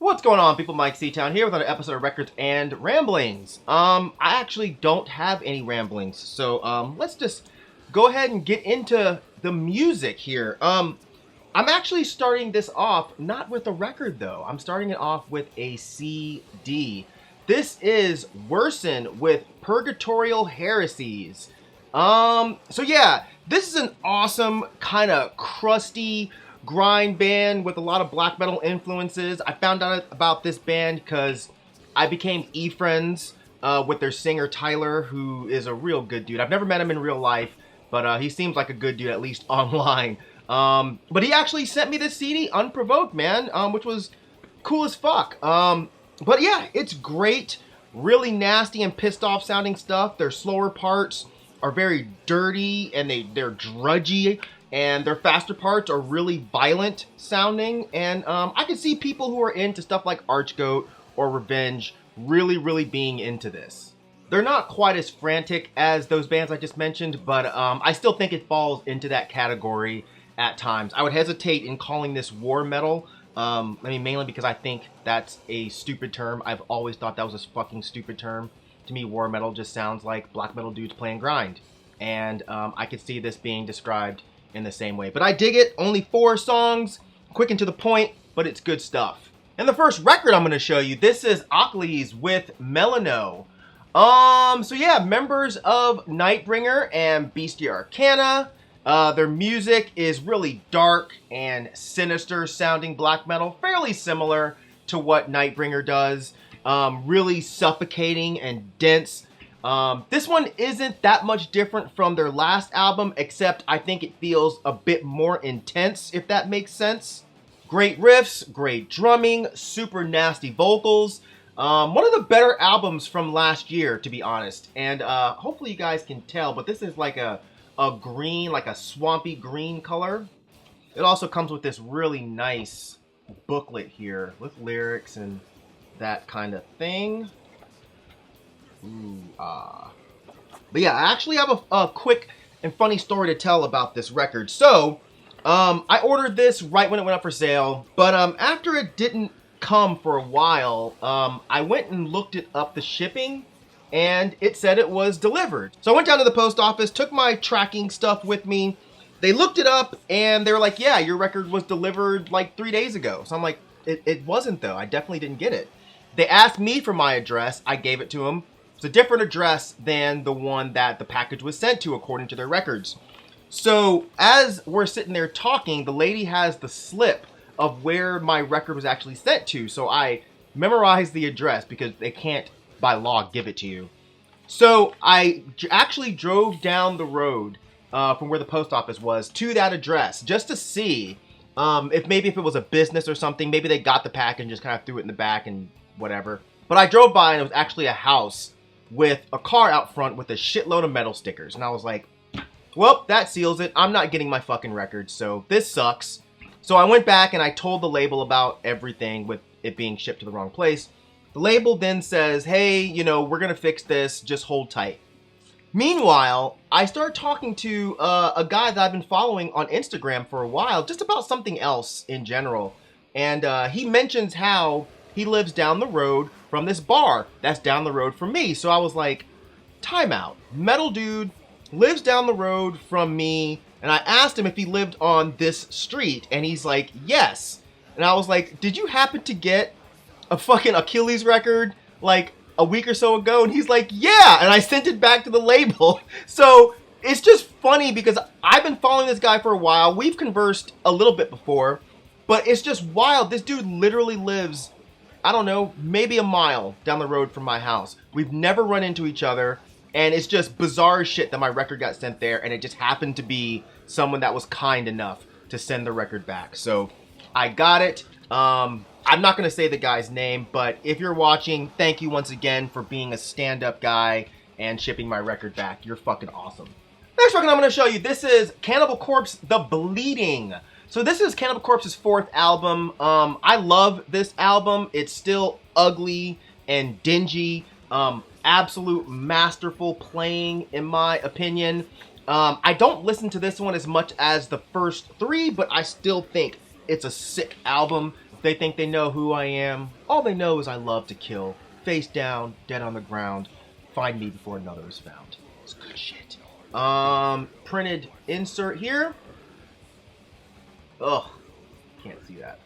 What's going on, people? Myke C-Town here with another episode of Records and Ramblings. I actually don't have any ramblings, so let's just go ahead and get into the music here. I'm actually starting this off not with a record though. I'm starting it off with a CD. This is Worsen with Purgatorial Heresies. So yeah, this is an awesome kind of crusty grind band with a lot of black metal influences. I found out about this band because I became e-friends with their singer Tyler, who is a real good dude. I've never met him in real life, but he seems like a good dude, at least online. But he actually sent me this CD unprovoked, man, which was cool as fuck. But yeah, it's great. Really nasty and pissed off sounding stuff. Their slower parts are very dirty and they're drudgy. And their faster parts are really violent sounding. And I can see people who are into stuff like Archgoat or Revenge really being into this. They're not quite as frantic as those bands I just mentioned, but I still think it falls into that category at times. I would hesitate in calling this war metal. Mainly because I think that's a stupid term. I've always thought that was a fucking stupid term. To me, war metal just sounds like black metal dudes playing grind. And I could see this being described in the same way. But I dig it. Only 4 songs, quick and to the point, but it's good stuff. And the first record I'm going to show you, this is Akhlys with Melano. So yeah, members of Nightbringer and Beastia Arcana. Their music is really dark and sinister sounding black metal, fairly similar to what Nightbringer does. Really suffocating and dense. This one isn't that much different from their last album, except I think it feels a bit more intense, if that makes sense. Great riffs, great drumming, super nasty vocals. One of the better albums from last year, to be honest. And hopefully you guys can tell, but this is like a green, like a swampy green color. It also comes with this really nice booklet here with lyrics and that kind of thing. But yeah, I actually have a quick and funny story to tell about this record. So, I ordered this right when it went up for sale, but after it didn't come for a while, I went and looked it up, the shipping, and it said it was delivered. So I went down to the post office, took my tracking stuff with me. They looked it up, and they were like, yeah, your record was delivered like 3 days ago. So I'm like, it wasn't though. I definitely didn't get it. They asked me for my address. I gave it to them. It's a different address than the one that the package was sent to, according to their records. So as we're sitting there talking, the lady has the slip of where my record was actually sent to. So I memorized the address because they can't, by law, give it to you. So I actually drove down the road from where the post office was to that address just to see if it was a business or something. Maybe they got the package and just kind of threw it in the back and whatever. But I drove by and it was actually a house with a car out front with a shitload of metal stickers. And I was like, well, that seals it. I'm not getting my fucking record, so this sucks. So I went back and I told the label about everything with it being shipped to the wrong place. The label then says, hey, we're going to fix this. Just hold tight. Meanwhile, I start talking to a guy that I've been following on Instagram for a while, just about something else in general. And he mentions how he lives down the road from this bar that's down the road from me. So I was like, timeout. Metal dude lives down the road from me. And I asked him if he lived on this street. And he's like, yes. And I was like, did you happen to get a fucking Akhlys record like a week or so ago? And he's like, yeah. And I sent it back to the label. So it's just funny because I've been following this guy for a while. We've conversed a little bit before. But it's just wild. This dude literally lives, I don't know, maybe a mile down the road from my house. We've never run into each other, and it's just bizarre shit that my record got sent there, and it just happened to be someone that was kind enough to send the record back. So I got it. I'm not going to say the guy's name, but if you're watching, thank you once again for being a stand-up guy and shipping my record back. You're fucking awesome. Next record I'm going to show you, this is Cannibal Corpse, The Bleeding. So this is Cannibal Corpse's 4th album. I love this album. It's still ugly and dingy. Absolute masterful playing, in my opinion. I don't listen to this one as much as the first 3, but I still think it's a sick album. If they think they know who I am, all they know is I love to kill. Face down, dead on the ground. Find me before another is found. It's good shit. Printed insert here. Ugh, can't see that.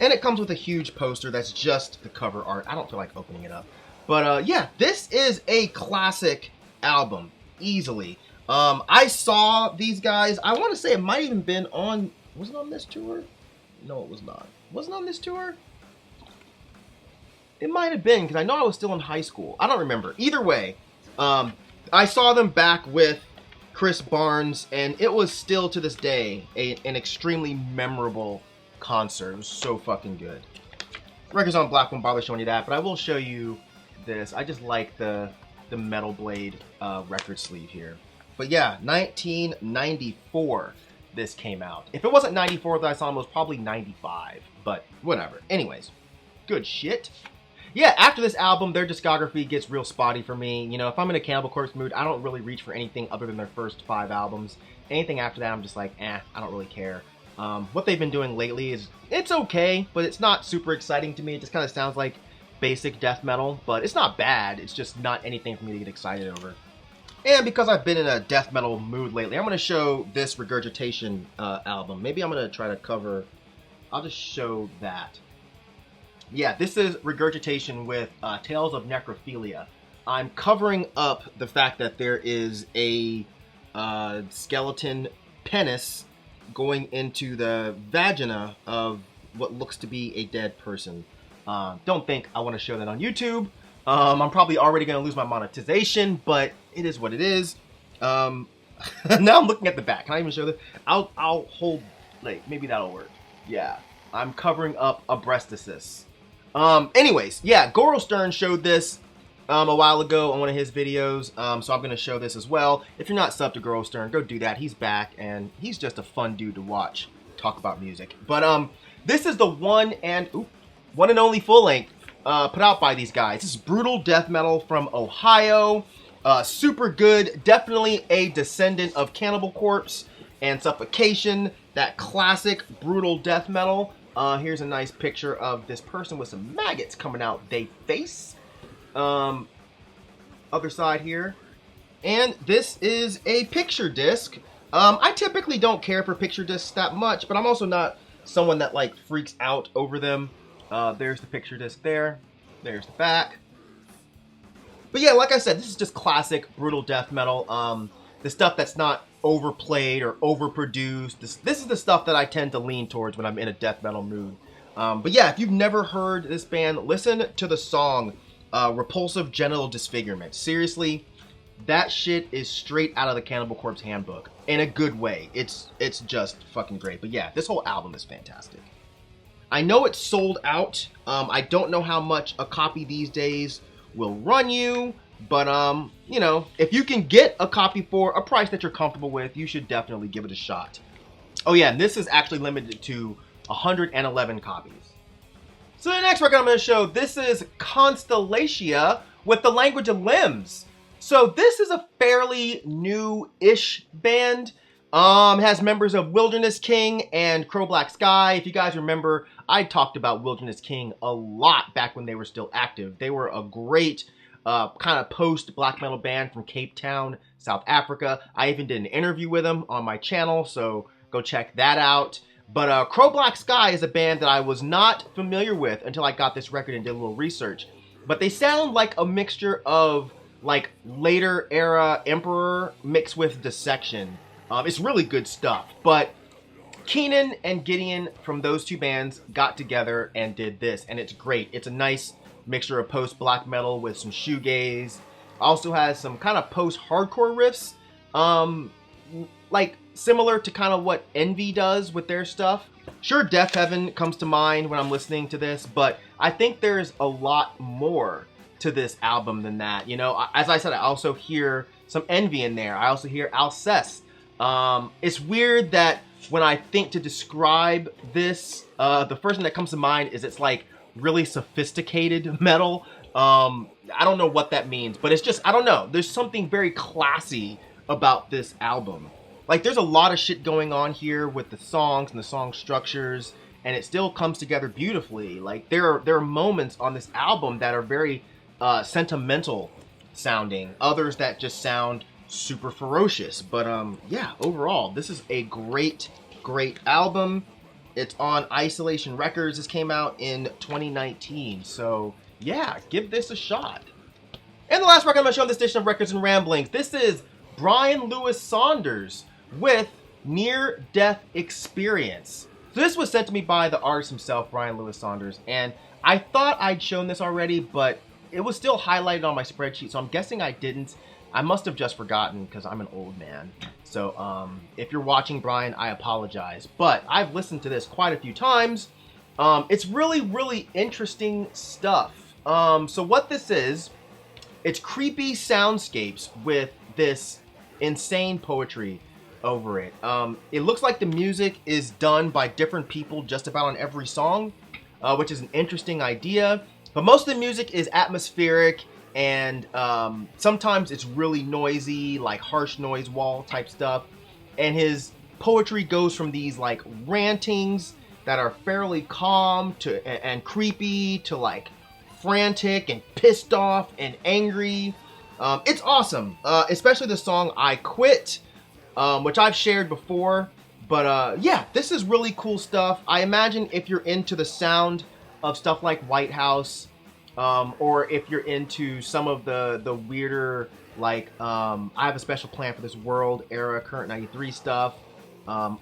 And it comes with a huge poster that's just the cover art. I don't feel like opening it up. But yeah, this is a classic album, easily. I saw these guys, I want to say it might have even been on, was it on this tour? No, it was not. Was it on this tour? It might have been, because I know I was still in high school. I don't remember. Either way, I saw them back with Chris Barnes, and it was still to this day an extremely memorable concert. It was so fucking good. Record's on black, won't bother showing you that, but I will show you this. I just like the Metal Blade record sleeve here. But yeah, 1994 this came out. If it wasn't 94 that I saw them, it was probably 95, but whatever. Anyways, good shit. Yeah, after this album, their discography gets real spotty for me. You know, if I'm in a Cannibal Corpse mood, I don't really reach for anything other than their first 5 albums. Anything after that, I'm just like, I don't really care. What they've been doing lately is, it's okay, but it's not super exciting to me. It just kind of sounds like basic death metal, but it's not bad. It's just not anything for me to get excited over. And because I've been in a death metal mood lately, I'm going to show this Regurgitation album. Maybe I'm going to try to cover, I'll just show that. Yeah, this is Regurgitation with Tales of Necrophilia. I'm covering up the fact that there is a skeleton penis going into the vagina of what looks to be a dead person. Don't think I want to show that on YouTube. I'm probably already going to lose my monetization, but it is what it is. Now I'm looking at the back. Can I even show this? I'll hold, like, maybe that'll work. Yeah, I'm covering up a breasticis. Anyways, yeah, Goro Stern showed this a while ago on one of his videos, so I'm going to show this as well. If you're not subbed to Goro Stern, go do that. He's back, and he's just a fun dude to watch talk about music. But this is the one and only full-length put out by these guys. This is brutal death metal from Ohio. Super good. Definitely a descendant of Cannibal Corpse and Suffocation. That classic brutal death metal. Here's a nice picture of this person with some maggots coming out they face. Other side here. And this is a picture disc. I typically don't care for picture discs that much, but I'm also not someone that like freaks out over them. There's the picture disc there. There's the back. But yeah, like I said, this is just classic brutal death metal. The stuff that's not overplayed or overproduced. This is the stuff that I tend to lean towards when I'm in a death metal mood. But yeah, if you've never heard this band, listen to the song Repulsive Genital Disfigurement. Seriously, that shit is straight out of the Cannibal Corpse handbook. In a good way. It's just fucking great. But yeah, this whole album is fantastic. I know it's sold out. I don't know how much a copy these days will run you. But, you know, if you can get a copy for a price that you're comfortable with, you should definitely give it a shot. Oh yeah, and this is actually limited to 111 copies. So the next record I'm going to show, this is Constellatia with The Language of Limbs. So this is a fairly new-ish band. It has members of Wilderness King and Crow Black Sky. If you guys remember, I talked about Wilderness King a lot back when they were still active. They were a great kind of post-black metal band from Cape Town, South Africa. I even did an interview with them on my channel, so go check that out. But Crow Black Sky is a band that I was not familiar with until I got this record and did a little research. But they sound like a mixture of like later era Emperor mixed with Dissection. It's really good stuff. But Keenan and Gideon from those two bands got together and did this, and it's great. It's a nice mixture of post-black metal with some shoegaze. Also has some kind of post-hardcore riffs, like similar to kind of what Envy does with their stuff. Sure, Death Heaven comes to mind when I'm listening to this, but I think there's a lot more to this album than that. You know, as I said, I also hear some Envy in there. I also hear Alcest. It's weird that when I think to describe this, the first thing that comes to mind is it's like really sophisticated metal. I don't know what that means, but it's just, I don't know. There's something very classy about this album. Like, there's a lot of shit going on here with the songs and the song structures and it still comes together beautifully. Like there are moments on this album that are very sentimental sounding, others that just sound super ferocious. But yeah, overall, this is a great album. It's on Isolation Records. This came out in 2019. So yeah, give this a shot. And the last record I'm going to show in this edition of Records and Ramblings, this is Bryan Lewis Saunders with Near Death Experience. So this was sent to me by the artist himself, Bryan Lewis Saunders, and I thought I'd shown this already, but it was still highlighted on my spreadsheet, so I'm guessing I didn't. I must have just forgotten because I'm an old man. So if you're watching, Bryan, I apologize. But I've listened to this quite a few times. It's really interesting stuff. So what this is, it's creepy soundscapes with this insane poetry over it. It looks like the music is done by different people just about on every song, which is an interesting idea. But most of the music is atmospheric, and sometimes it's really noisy, like harsh noise wall type stuff. And his poetry goes from these like rantings that are fairly calm to and creepy to like frantic and pissed off and angry. It's awesome, especially the song I Quit, which I've shared before. But yeah, this is really cool stuff. I imagine if you're into the sound of stuff like White House, or if you're into some of the weirder, like I Have a Special Plan for This World era, Current 93 stuff,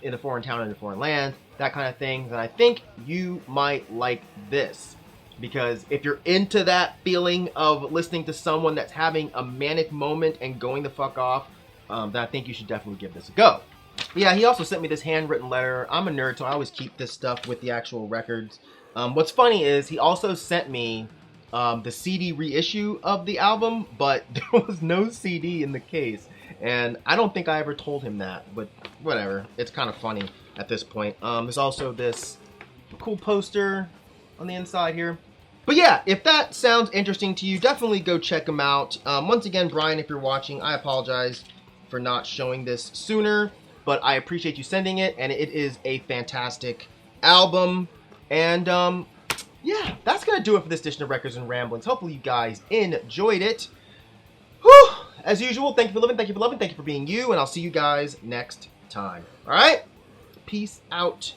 In a Foreign Town, in a Foreign Land, that kind of thing, then I think you might like this. Because if you're into that feeling of listening to someone that's having a manic moment and going the fuck off, then I think you should definitely give this a go. But yeah, he also sent me this handwritten letter. I'm a nerd, so I always keep this stuff with the actual records. What's funny is he also sent me the CD reissue of the album, but there was no CD in the case. And I don't think I ever told him that, but whatever. It's kind of funny at this point. There's also this cool poster on the inside here. But yeah, if that sounds interesting to you, definitely go check him out. Once again, Bryan, if you're watching, I apologize for not showing this sooner, but I appreciate you sending it, and it is a fantastic album. And yeah, that's going to do it for this edition of Records and Ramblings. Hopefully you guys enjoyed it. Whew! As usual, thank you for living, thank you for loving, thank you for being you, and I'll see you guys next time. All right? Peace out.